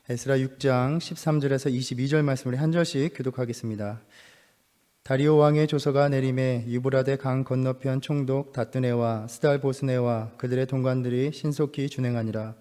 에스라 6장 13절에서 22절 말씀을 한 절씩 교독하겠습니다. 다리오 왕의 조서가 내림에 유브라데 강 건너편 총독 다뜨네와 스달보스네와 그들의 동관들이 신속히 준행하니라.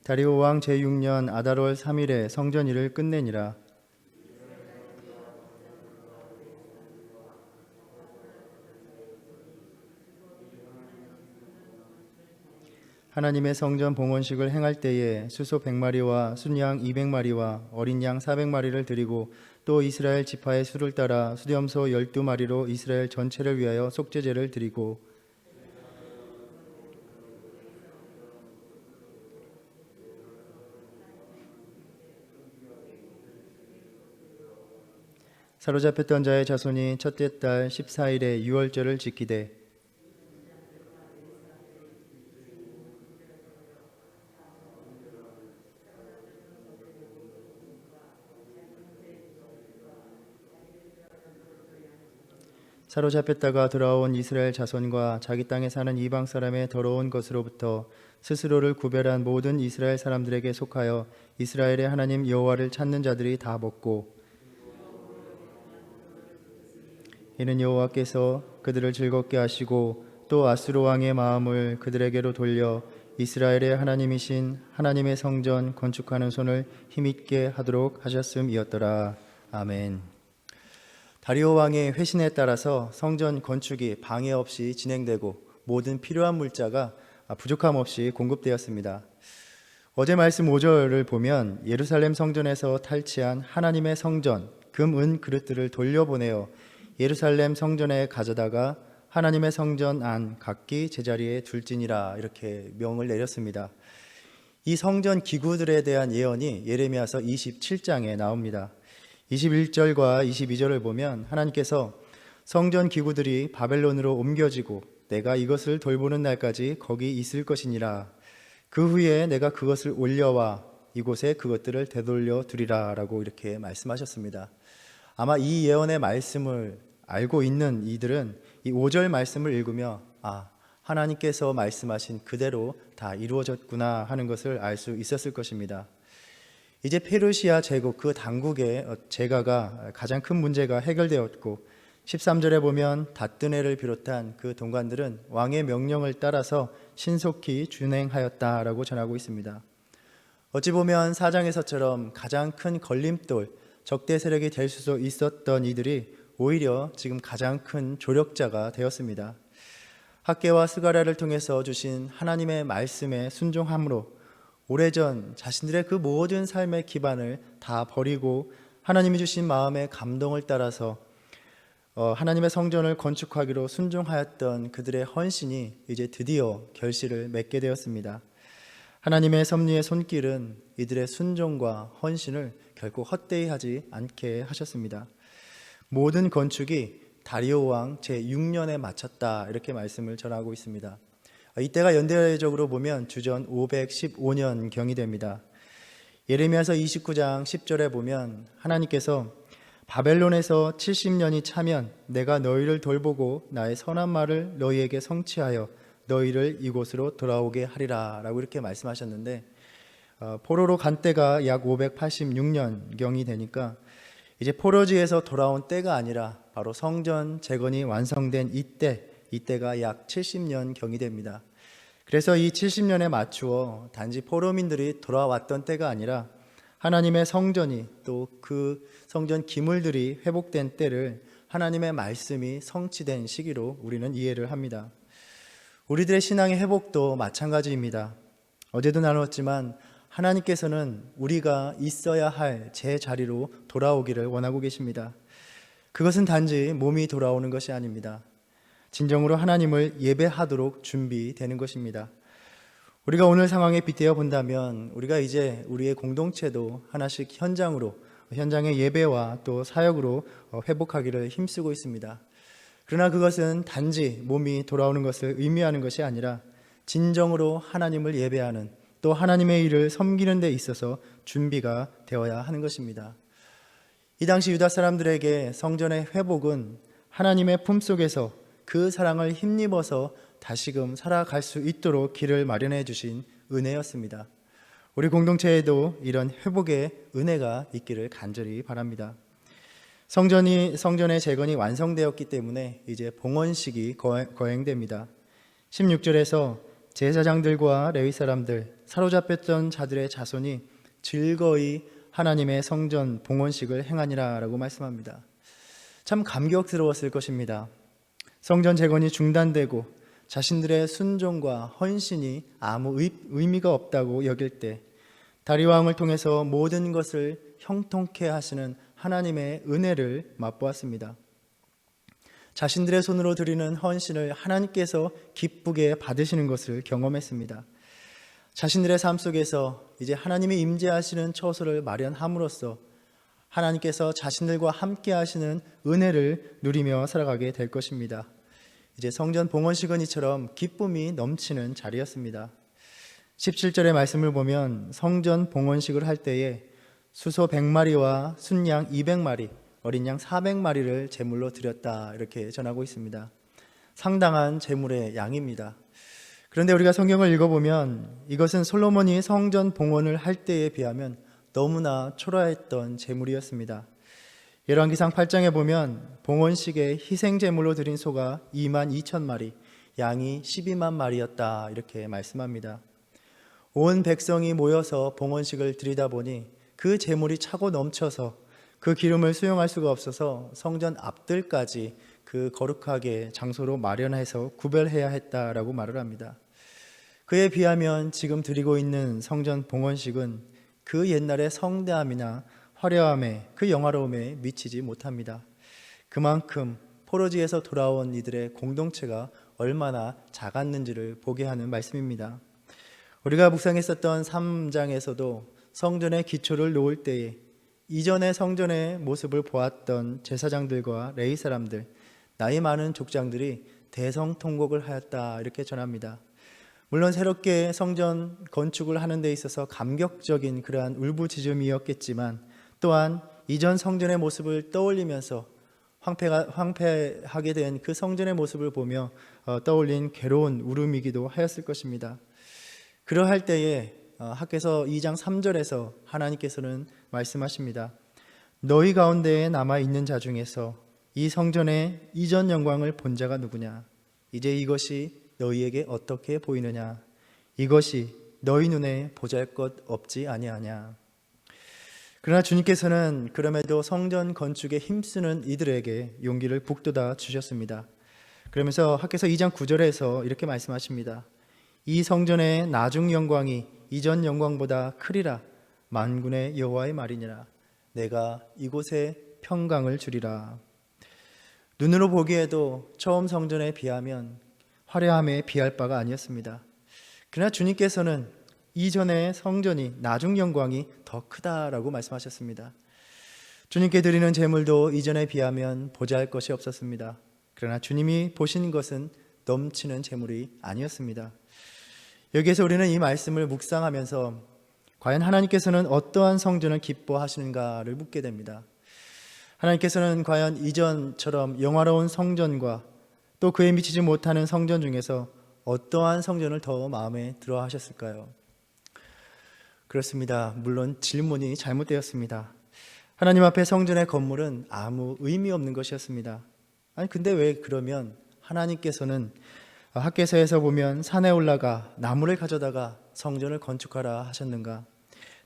다리오 왕 제6년 아달월 3일에 성전 일을 끝내니라. 하나님의 성전 봉헌식을 행할 때에 수소 100마리와 순양 200마리와 어린 양 400마리를 드리고 또 이스라엘 지파의 수를 따라 수렴소 12마리로 이스라엘 전체를 위하여 속죄제를 드리고 사로잡혔던 자의 자손이 첫째 달 14일에 유월절을 지키되 사로잡혔다가 돌아온 이스라엘 자손과 자기 땅에 사는 이방 사람의 더러운 것으로부터 스스로를 구별한 모든 이스라엘 사람들에게 속하여 이스라엘의 하나님 여호와를 찾는 자들이 다 먹고 이는 여호와께서 그들을 즐겁게 하시고 또 아수르 왕의 마음을 그들에게로 돌려 이스라엘의 하나님이신 하나님의 성전 건축하는 손을 힘있게 하도록 하셨음이었더라. 아멘. 다리오 왕의 회신에 따라서 성전 건축이 방해 없이 진행되고 모든 필요한 물자가 부족함 없이 공급되었습니다. 어제 말씀 5절을 보면 예루살렘 성전에서 탈취한 하나님의 성전, 금, 은 그릇들을 돌려보내어 예루살렘 성전에 가져다가 하나님의 성전 안 각기 제자리에 둘지니라 이렇게 명을 내렸습니다. 이 성전 기구들에 대한 예언이 예레미야서 27장에 나옵니다. 21절과 22절을 보면 하나님께서 성전 기구들이 바벨론으로 옮겨지고 내가 이것을 돌보는 날까지 거기 있을 것이니라. 그 후에 내가 그것을 올려와 이곳에 그것들을 되돌려 두리라 라고 이렇게 말씀하셨습니다. 아마 이 예언의 말씀을 알고 있는 이들은 이 5절 말씀을 읽으며 하나님께서 말씀하신 그대로 다 이루어졌구나 하는 것을 알 수 있었을 것입니다. 이제 페르시아 제국 그 당국의 재가가 가장 큰 문제가 해결되었고 13절에 보면 다뜨네를 비롯한 그 동관들은 왕의 명령을 따라서 신속히 준행하였다라고 전하고 있습니다. 어찌 보면 4장에서처럼 가장 큰 걸림돌, 적대 세력이 될 수 있었던 이들이 오히려 지금 가장 큰 조력자가 되었습니다. 학개와 스가랴를 통해서 주신 하나님의 말씀에 순종함으로 오래전 자신들의 그 모든 삶의 기반을 다 버리고 하나님이 주신 마음의 감동을 따라서 하나님의 성전을 건축하기로 순종하였던 그들의 헌신이 이제 드디어 결실을 맺게 되었습니다. 하나님의 섭리의 손길은 이들의 순종과 헌신을 결코 헛되이 하지 않게 하셨습니다. 모든 건축이 다리오 왕 제6년에 마쳤다 이렇게 말씀을 전하고 있습니다. 이때가 연대적으로 보면 주전 515년경이 됩니다. 예레미야서 29장 10절에 보면 하나님께서 바벨론에서 70년이 차면 내가 너희를 돌보고 나의 선한 말을 너희에게 성취하여 너희를 이곳으로 돌아오게 하리라 라고 이렇게 말씀하셨는데 포로로 간 때가 약 586년경이 되니까 이제 포로지에서 돌아온 때가 아니라 바로 성전 재건이 완성된 이때가 약 70년경이 됩니다. 그래서 이 70년에 맞추어 단지 포로민들이 돌아왔던 때가 아니라 하나님의 성전이 또 그 성전 기물들이 회복된 때를 하나님의 말씀이 성취된 시기로 우리는 이해를 합니다. 우리들의 신앙의 회복도 마찬가지입니다. 어제도 나눴지만 하나님께서는 우리가 있어야 할 제자리로 돌아오기를 원하고 계십니다. 그것은 단지 몸이 돌아오는 것이 아닙니다. 진정으로 하나님을 예배하도록 준비되는 것입니다. 우리가 오늘 상황에 빗대어 본다면 우리가 이제 우리의 공동체도 하나씩 현장의 예배와 또 사역으로 회복하기를 힘쓰고 있습니다. 그러나 그것은 단지 몸이 돌아오는 것을 의미하는 것이 아니라 진정으로 하나님을 예배하는, 또 하나님의 일을 섬기는 데 있어서 준비가 되어야 하는 것입니다. 이 당시 유다 사람들에게 성전의 회복은 하나님의 품속에서 그 사랑을 힘입어서 다시금 살아갈 수 있도록 길을 마련해 주신 은혜였습니다. 우리 공동체에도 이런 회복의 은혜가 있기를 간절히 바랍니다. 성전의 재건이 완성되었기 때문에 이제 봉헌식이 거행됩니다. 16절에서 제사장들과 레위 사람들, 사로잡혔던 자들의 자손이 즐거이 하나님의 성전 봉헌식을 행하니라 라고 말씀합니다. 참 감격스러웠을 것입니다. 성전 재건이 중단되고 자신들의 순종과 헌신이 아무 의미가 없다고 여길 때 다리왕을 통해서 모든 것을 형통케 하시는 하나님의 은혜를 맛보았습니다. 자신들의 손으로 드리는 헌신을 하나님께서 기쁘게 받으시는 것을 경험했습니다. 자신들의 삶 속에서 이제 하나님이 임재하시는 처소를 마련함으로써 하나님께서 자신들과 함께 하시는 은혜를 누리며 살아가게 될 것입니다. 이제 성전 봉헌식은 이처럼 기쁨이 넘치는 자리였습니다. 17절의 말씀을 보면 성전 봉헌식을 할 때에 수소 100마리와 순양 200마리, 어린 양 400마리를 제물로 드렸다 이렇게 전하고 있습니다. 상당한 제물의 양입니다. 그런데 우리가 성경을 읽어보면 이것은 솔로몬이 성전 봉헌을 할 때에 비하면 너무나 초라했던 제물이었습니다. 열왕기상 8장에 보면 봉헌식에 희생 제물로 드린 소가 2만 2천 마리, 양이 12만 마리였다 이렇게 말씀합니다. 온 백성이 모여서 봉헌식을 드리다 보니 그 제물이 차고 넘쳐서 그 기름을 수용할 수가 없어서 성전 앞들까지 그 거룩하게 장소로 마련해서 구별해야 했다라고 말을 합니다. 그에 비하면 지금 드리고 있는 성전 봉헌식은 그 옛날의 성대함이나 화려함에, 그 영화로움에 미치지 못합니다. 그만큼 포로지에서 돌아온 이들의 공동체가 얼마나 작았는지를 보게 하는 말씀입니다. 우리가 묵상했었던 3장에서도 성전의 기초를 놓을 때에 이전의 성전의 모습을 보았던 제사장들과 레위 사람들, 나이 많은 족장들이 대성통곡을 하였다 이렇게 전합니다. 물론 새롭게 성전 건축을 하는 데 있어서 감격적인 그러한 울부짖음이었겠지만 또한 이전 성전의 모습을 떠올리면서 황폐하게 된 그 성전의 모습을 보며 떠올린 괴로운 울음이기도 하였을 것입니다. 그러할 때에 학개서 2장 3절에서 하나님께서는 말씀하십니다. 너희 가운데에 남아있는 자 중에서 이 성전의 이전 영광을 본 자가 누구냐? 이제 이것이 너희에게 어떻게 보이느냐? 이것이 너희 눈에 보잘것 없지 아니하냐? 그러나 주님께서는 그럼에도 성전 건축에 힘쓰는 이들에게 용기를 북돋아 주셨습니다. 그러면서 학개서 2장 9절에서 이렇게 말씀하십니다. 이 성전의 나중 영광이 이전 영광보다 크리라. 만군의 여호와의 말이니라. 내가 이곳에 평강을 주리라. 눈으로 보기에도 처음 성전에 비하면 화려함에 비할 바가 아니었습니다. 그러나 주님께서는 이전의 성전이 나중 영광이 더 크다라고 말씀하셨습니다. 주님께 드리는 제물도 이전에 비하면 보잘 것이 없었습니다. 그러나 주님이 보신 것은 넘치는 제물이 아니었습니다. 여기에서 우리는 이 말씀을 묵상하면서 과연 하나님께서는 어떠한 성전을 기뻐하시는가를 묻게 됩니다. 하나님께서는 과연 이전처럼 영화로운 성전과 또 그에 미치지 못하는 성전 중에서 어떠한 성전을 더 마음에 들어 하셨을까요? 그렇습니다. 물론 질문이 잘못되었습니다. 하나님 앞에 성전의 건물은 아무 의미 없는 것이었습니다. 아니 근데 왜 그러면 하나님께서는 학개서에서 보면 산에 올라가 나무를 가져다가 성전을 건축하라 하셨는가?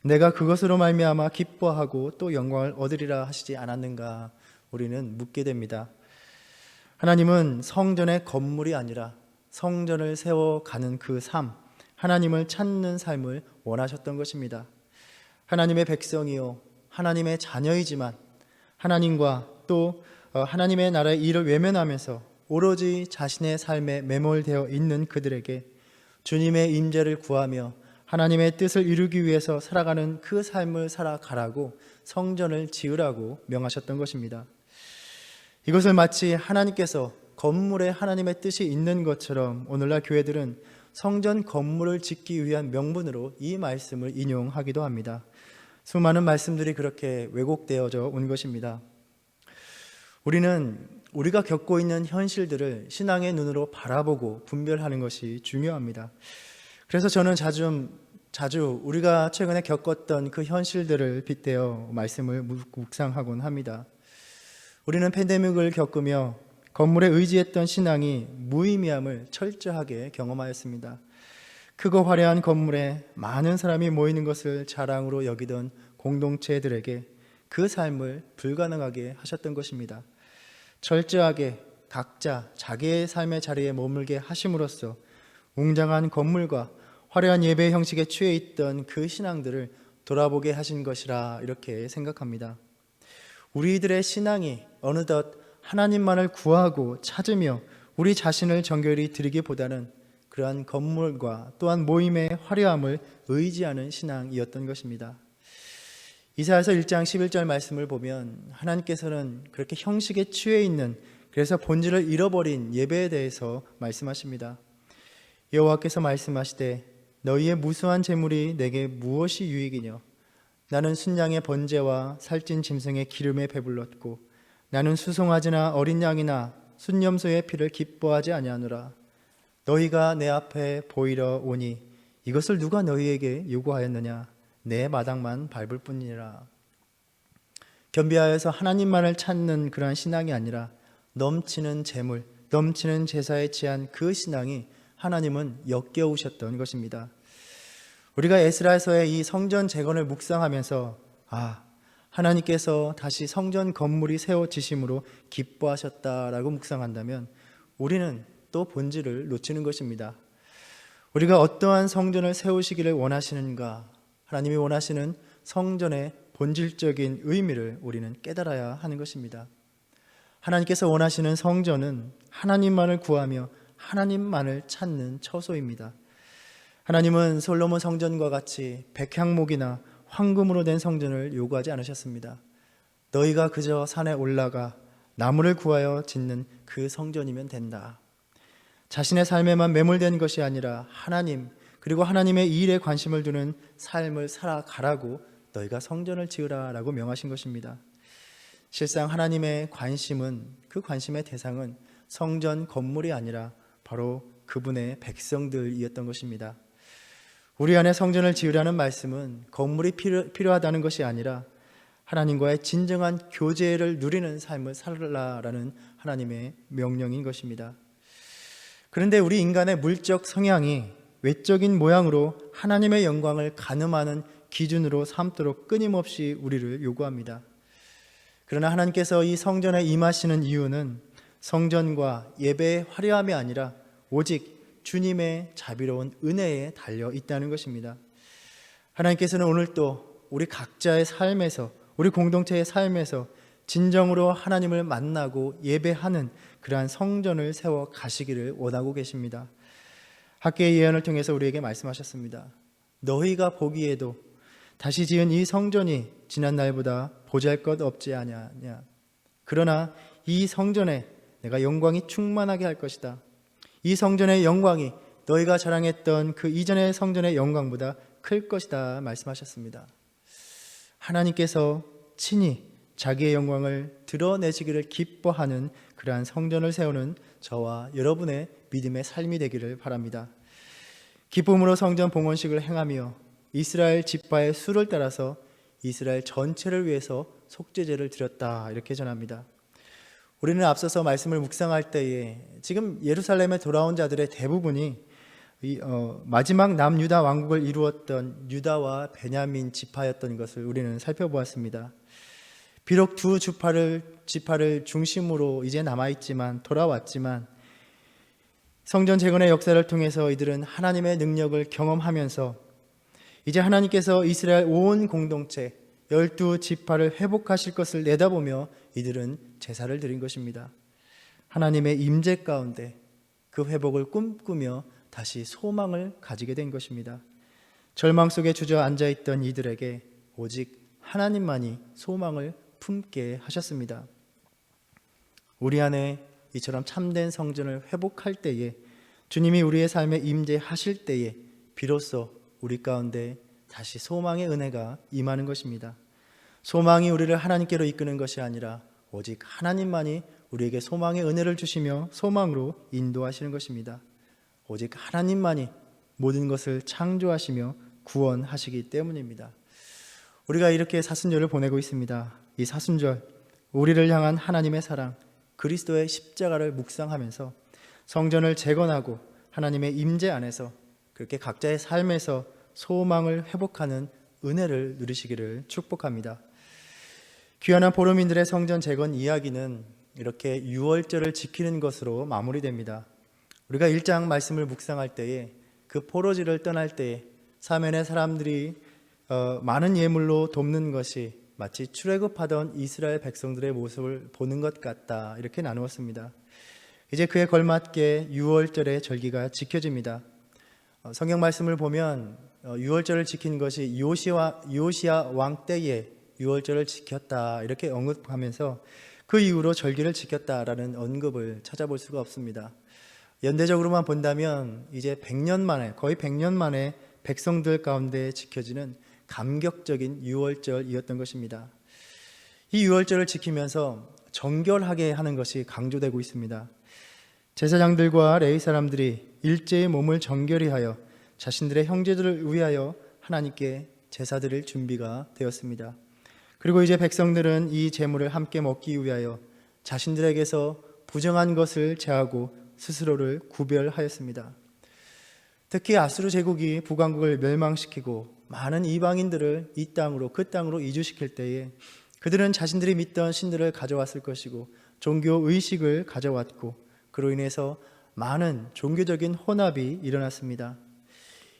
내가 그것으로 말미암아 기뻐하고 또 영광을 얻으리라 하시지 않았는가? 우리는 묻게 됩니다. 하나님은 성전의 건물이 아니라 성전을 세워가는 그 삶, 하나님을 찾는 삶을 원하셨던 것입니다. 하나님의 백성이요 하나님의 자녀이지만 하나님과 또 하나님의 나라의 일을 외면하면서 오로지 자신의 삶에 매몰되어 있는 그들에게 주님의 임재를 구하며 하나님의 뜻을 이루기 위해서 살아가는 그 삶을 살아가라고 성전을 지으라고 명하셨던 것입니다. 이것을 마치 하나님께서 건물에 하나님의 뜻이 있는 것처럼 오늘날 교회들은 성전 건물을 짓기 위한 명분으로 이 말씀을 인용하기도 합니다. 수많은 말씀들이 그렇게 왜곡되어져 온 것입니다. 우리는 우리가 겪고 있는 현실들을 신앙의 눈으로 바라보고 분별하는 것이 중요합니다. 그래서 저는 자주 우리가 최근에 겪었던 그 현실들을 빗대어 말씀을 묵상하곤 합니다. 우리는 팬데믹을 겪으며 건물에 의지했던 신앙이 무의미함을 철저하게 경험하였습니다. 크고 화려한 건물에 많은 사람이 모이는 것을 자랑으로 여기던 공동체들에게 그 삶을 불가능하게 하셨던 것입니다. 철저하게 각자 자기의 삶의 자리에 머물게 하심으로써 웅장한 건물과 화려한 예배 형식에 취해 있던 그 신앙들을 돌아보게 하신 것이라 이렇게 생각합니다. 우리들의 신앙이 어느덧 하나님만을 구하고 찾으며 우리 자신을 정결히 드리기보다는 그러한 건물과 또한 모임의 화려함을 의지하는 신앙이었던 것입니다. 이사야서 1장 11절 말씀을 보면 하나님께서는 그렇게 형식에 취해 있는, 그래서 본질을 잃어버린 예배에 대해서 말씀하십니다. 여호와께서 말씀하시되 너희의 무수한 재물이 내게 무엇이 유익이뇨? 나는 순양의 번제와 살찐 짐승의 기름에 배불렀고 나는 수송아지나 어린 양이나 순염소의 피를 기뻐하지 아니하노라. 너희가 내 앞에 보이러 오니 이것을 누가 너희에게 요구하였느냐? 내 마당만 밟을 뿐이라. 겸비하여서 하나님만을 찾는 그러한 신앙이 아니라 넘치는 재물, 넘치는 제사에 취한 그 신앙이 하나님은 역겨우셨던 것입니다. 우리가 에스라에서의 이 성전 재건을 묵상하면서 하나님께서 다시 성전 건물이 세워지심으로 기뻐하셨다라고 묵상한다면 우리는 또 본질을 놓치는 것입니다. 우리가 어떠한 성전을 세우시기를 원하시는가? 하나님이 원하시는 성전의 본질적인 의미를 우리는 깨달아야 하는 것입니다. 하나님께서 원하시는 성전은 하나님만을 구하며 하나님만을 찾는 처소입니다. 하나님은 솔로몬 성전과 같이 백향목이나 황금으로 된 성전을 요구하지 않으셨습니다. 너희가 그저 산에 올라가 나무를 구하여 짓는 그 성전이면 된다. 자신의 삶에만 매몰된 것이 아니라 하나님, 그리고 하나님의 일에 관심을 두는 삶을 살아가라고 너희가 성전을 지으라 라고 명하신 것입니다. 실상 하나님의 관심은, 그 관심의 대상은 성전 건물이 아니라 바로 그분의 백성들이었던 것입니다. 우리 안에 성전을 지으라는 말씀은 건물이 필요하다는 것이 아니라 하나님과의 진정한 교제를 누리는 삶을 살라라는 하나님의 명령인 것입니다. 그런데 우리 인간의 물적 성향이 외적인 모양으로 하나님의 영광을 가늠하는 기준으로 삼도록 끊임없이 우리를 요구합니다. 그러나 하나님께서 이 성전에 임하시는 이유는 성전과 예배의 화려함이 아니라 오직 주님의 자비로운 은혜에 달려 있다는 것입니다. 하나님께서는 오늘 또 우리 각자의 삶에서, 우리 공동체의 삶에서 진정으로 하나님을 만나고 예배하는 그러한 성전을 세워 가시기를 원하고 계십니다. 학개의 예언을 통해서 우리에게 말씀하셨습니다. 너희가 보기에도 다시 지은 이 성전이 지난 날보다 보잘것 없지 아니하냐. 그러나 이 성전에 내가 영광이 충만하게 할 것이다. 이 성전의 영광이 너희가 자랑했던 그 이전의 성전의 영광보다 클 것이다 말씀하셨습니다. 하나님께서 친히 자기의 영광을 드러내시기를 기뻐하는 그러한 성전을 세우는 저와 여러분의 믿음의 삶이 되기를 바랍니다. 기쁨으로 성전 봉헌식을 행하며 이스라엘 지파의 수를 따라서 이스라엘 전체를 위해서 속죄제를 드렸다 이렇게 전합니다. 우리는 앞서서 말씀을 묵상할 때에 지금 예루살렘에 돌아온 자들의 대부분이 마지막 남유다 왕국을 이루었던 유다와 베냐민 지파였던 것을 우리는 살펴보았습니다. 비록 두 지파를 중심으로 이제 남아있지만, 돌아왔지만 성전 재건의 역사를 통해서 이들은 하나님의 능력을 경험하면서 이제 하나님께서 이스라엘 온 공동체 12지파를 회복하실 것을 내다보며 이들은 제사를 드린 것입니다. 하나님의 임재 가운데 그 회복을 꿈꾸며 다시 소망을 가지게 된 것입니다. 절망 속에 주저앉아 있던 이들에게 오직 하나님만이 소망을 품게 하셨습니다. 우리 안에 이처럼 참된 성전을 회복할 때에 주님이 우리의 삶에 임재하실 때에 비로소 우리 가운데 다시 소망의 은혜가 임하는 것입니다. 소망이 우리를 하나님께로 이끄는 것이 아니라 오직 하나님만이 우리에게 소망의 은혜를 주시며 소망으로 인도하시는 것입니다. 오직 하나님만이 모든 것을 창조하시며 구원하시기 때문입니다. 우리가 이렇게 사순절을 보내고 있습니다. 이 사순절, 우리를 향한 하나님의 사랑, 그리스도의 십자가를 묵상하면서 성전을 재건하고 하나님의 임재 안에서 그렇게 각자의 삶에서 소망을 회복하는 은혜를 누리시기를 축복합니다. 귀환한 보름인들의 성전 재건 이야기는 이렇게 유월절을 지키는 것으로 마무리됩니다. 우리가 1장 말씀을 묵상할 때에 그 포로지를 떠날 때에 사면의 사람들이 많은 예물로 돕는 것이 마치 출애굽하던 이스라엘 백성들의 모습을 보는 것 같다, 이렇게 나누었습니다. 이제 그에 걸맞게 유월절의 절기가 지켜집니다. 성경 말씀을 보면 유월절을 지킨 것이 요시야 왕 때에 유월절을 지켰다, 이렇게 언급하면서 그 이후로 절기를 지켰다라는 언급을 찾아볼 수가 없습니다. 연대적으로만 본다면 이제 100년 만에, 거의 100년 만에 백성들 가운데 지켜지는 감격적인 유월절이었던 것입니다. 이 유월절을 지키면서 정결하게 하는 것이 강조되고 있습니다. 제사장들과 레위 사람들이 일제히 몸을 정결히 하여 자신들의 형제들을 위하여 하나님께 제사 드릴 준비가 되었습니다. 그리고 이제 백성들은 이 제물을 함께 먹기 위하여 자신들에게서 부정한 것을 제하고 스스로를 구별하였습니다. 특히 아수르 제국이 북왕국을 멸망시키고 많은 이방인들을 이 땅으로, 그 땅으로 이주시킬 때에 그들은 자신들이 믿던 신들을 가져왔을 것이고 종교 의식을 가져왔고 그로 인해서 많은 종교적인 혼합이 일어났습니다.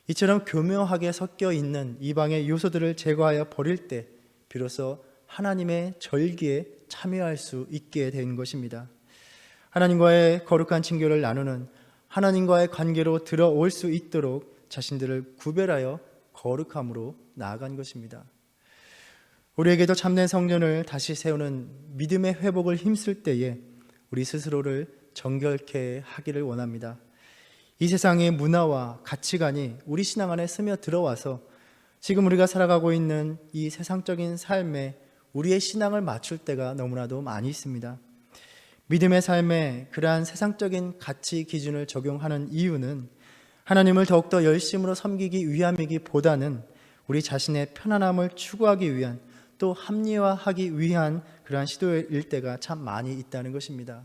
이처럼 교묘하게 섞여 있는 이방의 요소들을 제거하여 버릴 때 비로소 하나님의 절기에 참여할 수 있게 된 것입니다. 하나님과의 거룩한 친교를 나누는, 하나님과의 관계로 들어올 수 있도록 자신들을 구별하여 거룩함으로 나아간 것입니다. 우리에게도 참된 성전을 다시 세우는 믿음의 회복을 힘쓸 때에 우리 스스로를 정결케 하기를 원합니다. 이 세상의 문화와 가치관이 우리 신앙 안에 스며 들어와서 지금 우리가 살아가고 있는 이 세상적인 삶에 우리의 신앙을 맞출 때가 너무나도 많이 있습니다. 믿음의 삶에 그러한 세상적인 가치 기준을 적용하는 이유는 하나님을 더욱더 열심으로 섬기기 위함이기보다는 우리 자신의 편안함을 추구하기 위한, 또 합리화하기 위한 그러한 시도일 때가 참 많이 있다는 것입니다.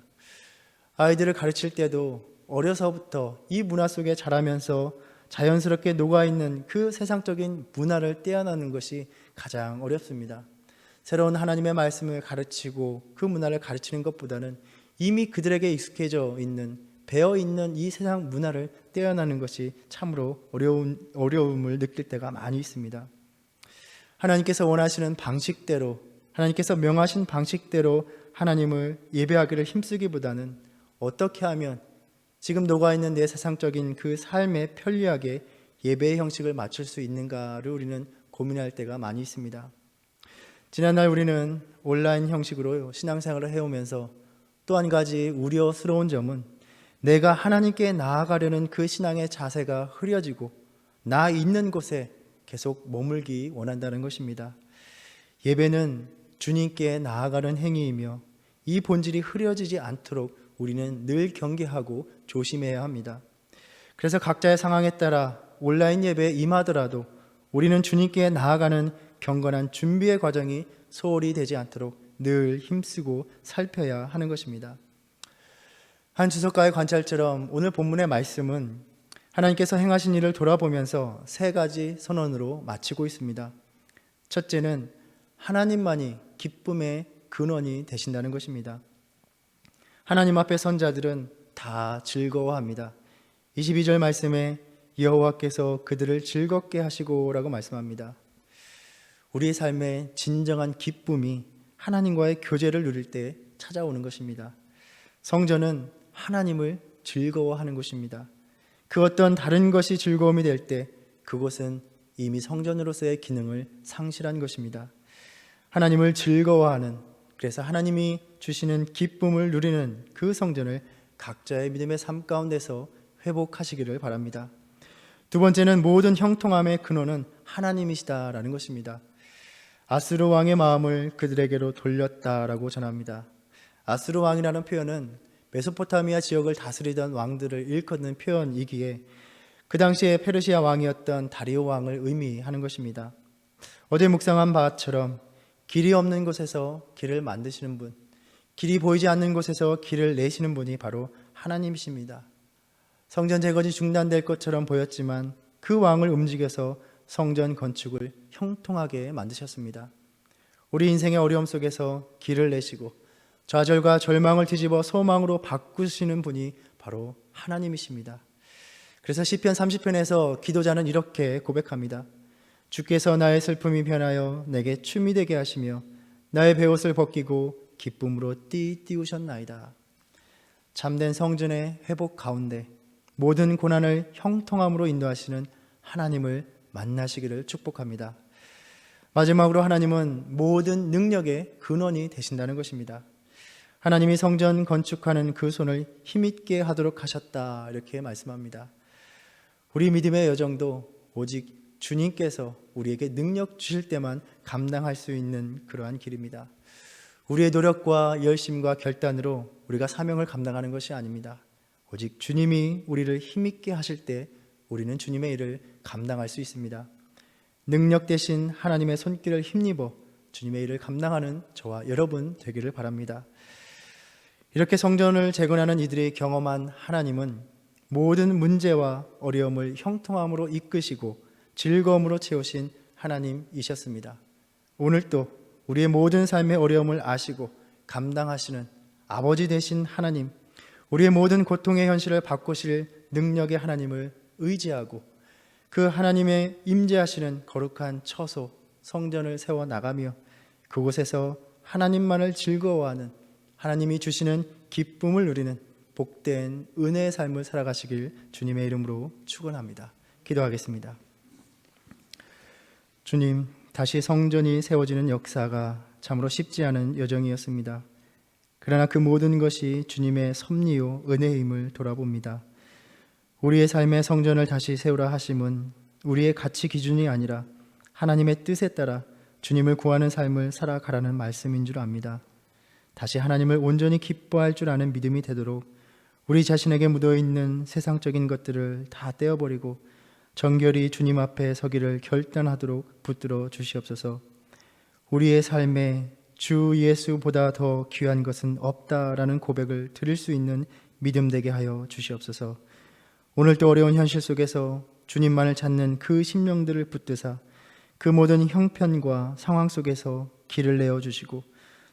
아이들을 가르칠 때도 어려서부터 이 문화 속에 자라면서 자연스럽게 녹아있는 그 세상적인 문화를 떼어내는 것이 가장 어렵습니다. 새로운 하나님의 말씀을 가르치고 그 문화를 가르치는 것보다는 이미 그들에게 익숙해져 있는, 배어 있는 이 세상 문화를 떼어내는 것이 참으로 어려움을 느낄 때가 많이 있습니다. 하나님께서 원하시는 방식대로, 하나님께서 명하신 방식대로 하나님을 예배하기를 힘쓰기보다는 어떻게 하면 지금 녹아있는 내 세상적인 그 삶에 편리하게 예배의 형식을 맞출 수 있는가를 우리는 고민할 때가 많이 있습니다. 지난날 우리는 온라인 형식으로 신앙생활을 해오면서 또 한 가지 우려스러운 점은 내가 하나님께 나아가려는 그 신앙의 자세가 흐려지고 나 있는 곳에 계속 머물기 원한다는 것입니다. 예배는 주님께 나아가는 행위이며 이 본질이 흐려지지 않도록 우리는 늘 경계하고 조심해야 합니다. 그래서 각자의 상황에 따라 온라인 예배에 임하더라도 우리는 주님께 나아가는 경건한 준비의 과정이 소홀히 되지 않도록 늘 힘쓰고 살펴야 하는 것입니다. 한 주석가의 관찰처럼 오늘 본문의 말씀은 하나님께서 행하신 일을 돌아보면서 세 가지 선언으로 마치고 있습니다. 첫째는 하나님만이 기쁨의 근원이 되신다는 것입니다. 하나님 앞에 선 자들은 다 즐거워합니다. 22절 말씀에 여호와께서 그들을 즐겁게 하시고 라고 말씀합니다. 우리의 삶에 진정한 기쁨이 하나님과의 교제를 누릴 때 찾아오는 것입니다. 성전은 하나님을 즐거워하는 곳입니다. 그 어떤 다른 것이 즐거움이 될 때 그곳은 이미 성전으로서의 기능을 상실한 것입니다. 하나님을 즐거워하는, 그래서 하나님이 주시는 기쁨을 누리는 그 성전을 각자의 믿음의 삶 가운데서 회복하시기를 바랍니다. 두 번째는 모든 형통함의 근원은 하나님이시다라는 것입니다. 아스루 왕의 마음을 그들에게로 돌렸다라고 전합니다. 아스루 왕이라는 표현은 메소포타미아 지역을 다스리던 왕들을 일컫는 표현이기에 그 당시에 페르시아 왕이었던 다리오 왕을 의미하는 것입니다. 어제 묵상한 바처럼 길이 없는 곳에서 길을 만드시는 분, 길이 보이지 않는 곳에서 길을 내시는 분이 바로 하나님이십니다. 성전 재건이 중단될 것처럼 보였지만 그 왕을 움직여서 성전 건축을 형통하게 만드셨습니다. 우리 인생의 어려움 속에서 길을 내시고 좌절과 절망을 뒤집어 소망으로 바꾸시는 분이 바로 하나님이십니다. 그래서 시편 30편에서 기도자는 이렇게 고백합니다. 주께서 나의 슬픔이 변하여 내게 춤이 되게 하시며 나의 베옷을 벗기고 기쁨으로 띠우셨나이다. 참된 성전의 회복 가운데 모든 고난을 형통함으로 인도하시는 하나님을 만나시기를 축복합니다. 마지막으로 하나님은 모든 능력의 근원이 되신다는 것입니다. 하나님이 성전 건축하는 그 손을 힘있게 하도록 하셨다, 이렇게 말씀합니다. 우리 믿음의 여정도 오직 주님께서 우리에게 능력 주실 때만 감당할 수 있는 그러한 길입니다. 우리의 노력과 열심과 결단으로 우리가 사명을 감당하는 것이 아닙니다. 오직 주님이 우리를 힘있게 하실 때 우리는 주님의 일을 감당할 수 있습니다. 능력 대신 하나님의 손길을 힘입어 주님의 일을 감당하는 저와 여러분 되기를 바랍니다. 이렇게 성전을 재건하는 이들이 경험한 하나님은 모든 문제와 어려움을 형통함으로 이끄시고 즐거움으로 채우신 하나님이셨습니다. 오늘도 우리의 모든 삶의 어려움을 아시고 감당하시는 아버지 되신 하나님, 우리의 모든 고통의 현실을 바꾸실 능력의 하나님을 의지하고 그 하나님의 임재하시는 거룩한 처소, 성전을 세워 나가며 그곳에서 하나님만을 즐거워하는, 하나님이 주시는 기쁨을 누리는 복된 은혜의 삶을 살아가시길 주님의 이름으로 축원합니다. 기도하겠습니다. 주님, 다시 성전이 세워지는 역사가 참으로 쉽지 않은 여정이었습니다. 그러나 그 모든 것이 주님의 섭리요 은혜임을 돌아봅니다. 우리의 삶의 성전을 다시 세우라 하심은 우리의 가치 기준이 아니라 하나님의 뜻에 따라 주님을 구하는 삶을 살아가라는 말씀인 줄 압니다. 다시 하나님을 온전히 기뻐할 줄 아는 믿음이 되도록 우리 자신에게 묻어있는 세상적인 것들을 다 떼어버리고 정결히 주님 앞에 서기를 결단하도록 붙들어 주시옵소서. 우리의 삶에 주 예수보다 더 귀한 것은 없다라는 고백을 드릴 수 있는 믿음 되게 하여 주시옵소서. 오늘도 어려운 현실 속에서 주님만을 찾는 그 심령들을 붙드사 그 모든 형편과 상황 속에서 길을 내어주시고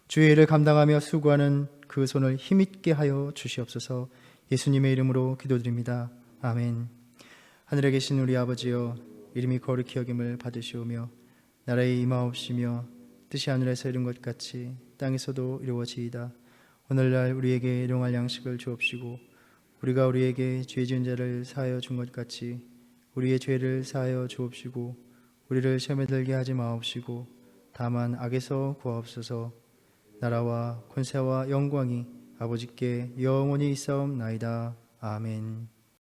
주의 일을 감당하며 수고하는 그 손을 힘있게 하여 주시옵소서. 예수님의 이름으로 기도드립니다. 아멘. 하늘에 계신 우리 아버지여, 이름이 거룩히 여김을 받으시오며 나라의 임하옵시며 뜻이 하늘에서 이룬 것 같이 땅에서도 이루어지이다. 오늘날 우리에게 일용할 양식을 주옵시고 우리가 우리에게 죄 지은 자를 사하여 준 것 같이 우리의 죄를 사하여 주옵시고 우리를 시험에 들게 하지 마옵시고 다만 악에서 구하옵소서. 나라와 권세와 영광이 아버지께 영원히 있사옵나이다. 아멘.